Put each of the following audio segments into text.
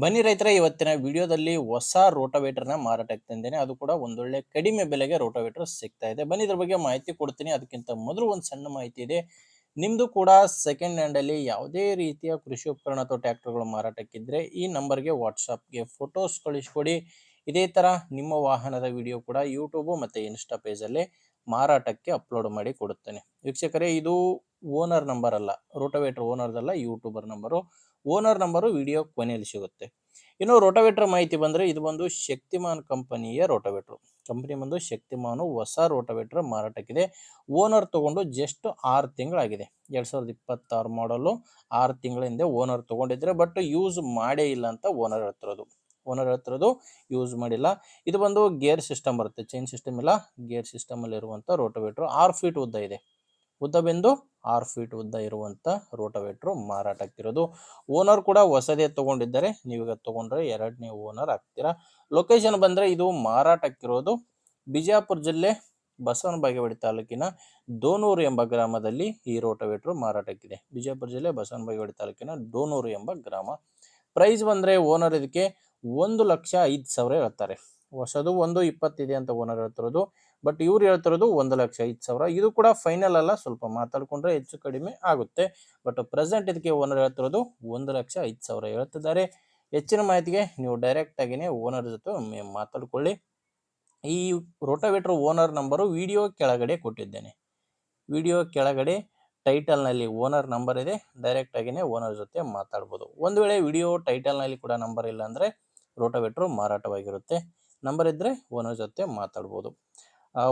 ಬನ್ನಿ ರೈತರ ಇವತ್ತಿನ ವಿಡಿಯೋದಲ್ಲಿ ಹೊಸ ರೋಟೋವೇಟರ್ನ ಮಾರಾಟಕ್ಕೆ ತಂದೇನೆ. ಅದು ಕೂಡ ಒಂದೊಳ್ಳೆ ಕಡಿಮೆ ಬೆಲೆಗೆ ರೋಟೋವೇಟರ್ ಸಿಗ್ತಾ ಇದೆ. ಬನ್ನಿ ಇದ್ರ ಬಗ್ಗೆ ಮಾಹಿತಿ ಕೊಡ್ತೀನಿ. ಅದಕ್ಕಿಂತ ಮೊದಲು ಒಂದು ಸಣ್ಣ ಮಾಹಿತಿ ಇದೆ. ನಿಮ್ದು ಕೂಡ ಸೆಕೆಂಡ್ ಹ್ಯಾಂಡ್ ಅಲ್ಲಿ ಯಾವುದೇ ರೀತಿಯ ಕೃಷಿ ಉಪಕರಣ ಅಥವಾ ಟ್ರ್ಯಾಕ್ಟರ್ಗಳು ಮಾರಾಟಕ್ಕಿದ್ರೆ ಈ ನಂಬರ್ಗೆ ವಾಟ್ಸಪ್ಗೆ ಫೋಟೋಸ್ ಕಳಿಸ್ಕೊಡಿ. ಇದೇ ತರ ನಿಮ್ಮ ವಾಹನದ ವಿಡಿಯೋ ಕೂಡ ಯೂಟ್ಯೂಬ್ ಮತ್ತೆ ಇನ್ಸ್ಟಾ ಪೇಜಲ್ಲಿ ಮಾರಾಟಕ್ಕೆ ಅಪ್ಲೋಡ್ ಮಾಡಿ ಕೊಡುತ್ತೇನೆ. ವೀಕ್ಷಕರೇ, ಇದು ಓನರ್ ನಂಬರ್ ಅಲ್ಲ, ರೋಟೋವೇಟರ್ ಓನರ್ದಲ್ಲ, YouTuber number. Owner number video ಕೊನೆಯಲ್ಲಿ ಸಿಗುತ್ತೆ. ಇನ್ನು ರೋಟೋವೇಟರ್ ಮಾಹಿತಿ ಬಂದರೆ, ಇದು ಬಂದು ಶಕ್ತಿಮಾನ್ ಕಂಪನಿಯ ರೋಟೋವೇಟರ್. ಕಂಪನಿ ಬಂದು ಶಕ್ತಿಮಾನ್ ಹೊಸ ರೋಟೋವೇಟರ್ ಮಾರಾಟಕ್ಕಿದೆ. ಓನರ್ ತಗೊಂಡು ಜಸ್ಟ್ 6 ತಿಂಗಳಾಗಿದೆ. 2026 ಮಾಡಲು 6 ತಿಂಗಳ ಹಿಂದೆ ಓನರ್ ತಗೊಂಡಿದ್ರೆ, ಬಟ್ ಯೂಸ್ ಮಾಡೇ ಇಲ್ಲ ಅಂತ ಓನರ್ ಹೇಳ್ತಿರೋದು ಯೂಸ್ ಮಾಡಿಲ್ಲ. ಇದು ಬಂದು ಗೇರ್ ಸಿಸ್ಟಮ್ ಬರುತ್ತೆ, ಚೈನ್ ಸಿಸ್ಟಮ್ ಇಲ್ಲ, ಗೇರ್ ಸಿಸ್ಟಮ್ ಅಲ್ಲಿ ಇರುವಂತ ರೋಟೋವೇಟರ್. 6 ಫೀಟ್ ಉದ್ದ ಇದೆ. ಉದ್ದ ಬೆಂದು 6 ಫೀಟ್ ಉದ್ದ ಇರುವಂತ ರೋಟೋವೇಟರ್ ಮಾರಾಟಕ್ಕಿರೋದು. ಓನರ್ ಕೂಡ ಹೊಸದೇ ತಗೊಂಡಿದ್ದಾರೆ. ನೀವೀಗ ತಗೊಂಡ್ರೆ ಎರಡನೇ ಓನರ್ ಆಗ್ತೀರಾ. ಲೊಕೇಶನ್ ಬಂದ್ರೆ, ಇದು ಮಾರಾಟಕ್ಕಿರೋದು ಬಿಜಾಪುರ ಜಿಲ್ಲೆ ಬಸವನ ಬಾಗೇವಾಡಿ ತಾಲೂಕಿನ ಡೋನೂರು ಎಂಬ ಗ್ರಾಮದಲ್ಲಿ ಈ ರೋಟೋವೇಟರ್ ಮಾರಾಟಕ್ಕಿದೆ. ಬಿಜಾಪುರ ಜಿಲ್ಲೆ ಬಸವನ ಬಾಗೇವಾಡಿ ತಾಲೂಕಿನ ಡೋನೂರು ಎಂಬ ಗ್ರಾಮ. ಪ್ರೈಸ್ ಬಂದ್ರೆ ಓನರ್ ಇದಕ್ಕೆ 1,05,000 ಹೇಳ್ತಾರೆ. ಹೊಸದು 1,20 ಇದೆ ಅಂತ ಓನರ್ ಹೇಳ್ತಿರೋದು, ಬಟ್ ಇವ್ರು ಹೇಳ್ತಿರೋದು 1,05,000. ಇದು ಕೂಡ ಫೈನಲ್ ಅಲ್ಲ, ಸ್ವಲ್ಪ ಮಾತಾಡ್ಕೊಂಡ್ರೆ ಹೆಚ್ಚು ಕಡಿಮೆ ಆಗುತ್ತೆ. ಬಟ್ ಪ್ರೆಸೆಂಟ್ ಇದಕ್ಕೆ ಓನರ್ ಹೇಳ್ತಿರೋದು 1,05,000 ಹೇಳ್ತಿದ್ದಾರೆ. ಹೆಚ್ಚಿನ ಮಾಹಿತಿಗೆ ನೀವು ಡೈರೆಕ್ಟ್ ಆಗಿನೇ ಓನರ್ ಜೊತೆ ಒಮ್ಮೆ ಮಾತಾಡ್ಕೊಳ್ಳಿ. ಈ ರೋಟೋವೇಟರ್ ಓನರ್ ನಂಬರು ವಿಡಿಯೋ ಕೆಳಗಡೆ ಕೊಟ್ಟಿದ್ದೇನೆ. ವಿಡಿಯೋ ಕೆಳಗಡೆ ಟೈಟಲ್ನಲ್ಲಿ ಓನರ್ ನಂಬರ್ ಇದೆ. ಡೈರೆಕ್ಟ್ ಆಗಿನೇ ಓನರ್ ಜೊತೆ ಮಾತಾಡ್ಬೋದು. ಒಂದು ವೇಳೆ ವಿಡಿಯೋ ಟೈಟಲ್ನಲ್ಲಿ ಕೂಡ ನಂಬರ್ ಇಲ್ಲ ಅಂದರೆ ರೋಟೋವೇಟರ್ ಮಾರಾಟವಾಗಿರುತ್ತೆ. ನಂಬರ್ ಇದ್ದರೆ ಓನರ್ ಜೊತೆ ಮಾತಾಡ್ಬೋದು.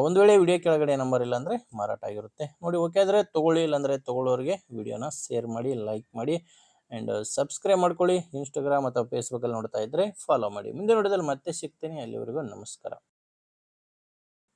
ಒಂದು ವೇಳೆ ವಿಡಿಯೋ ಕೆಳಗಡೆ ನಂಬರ್ ಇಲ್ಲ ಅಂದರೆ ಮಾರಾಟ ಆಗಿರುತ್ತೆ. ನೋಡಿ, ಓಕೆ ಆದರೆ ತೊಗೊಳ್ಳಿ, ಇಲ್ಲಾಂದರೆ ತೊಗೊಳ್ಳೋರಿಗೆ ವಿಡಿಯೋನ ಶೇರ್ ಮಾಡಿ, ಲೈಕ್ ಮಾಡಿ ಆ್ಯಂಡ್ ಸಬ್ಸ್ಕ್ರೈಬ್ ಮಾಡ್ಕೊಳ್ಳಿ. ಇನ್ಸ್ಟಾಗ್ರಾಮ್ ಅಥವಾ ಫೇಸ್ಬುಕ್ಕಲ್ಲಿ ನೋಡ್ತಾ ಇದ್ದರೆ ಫಾಲೋ ಮಾಡಿ. ಮುಂದೆ ವಿಡಿಯೋದಲ್ಲಿ ಮತ್ತೆ ಸಿಗ್ತೀನಿ. ಅಲ್ಲಿವರೆಗೂ ನಮಸ್ಕಾರ.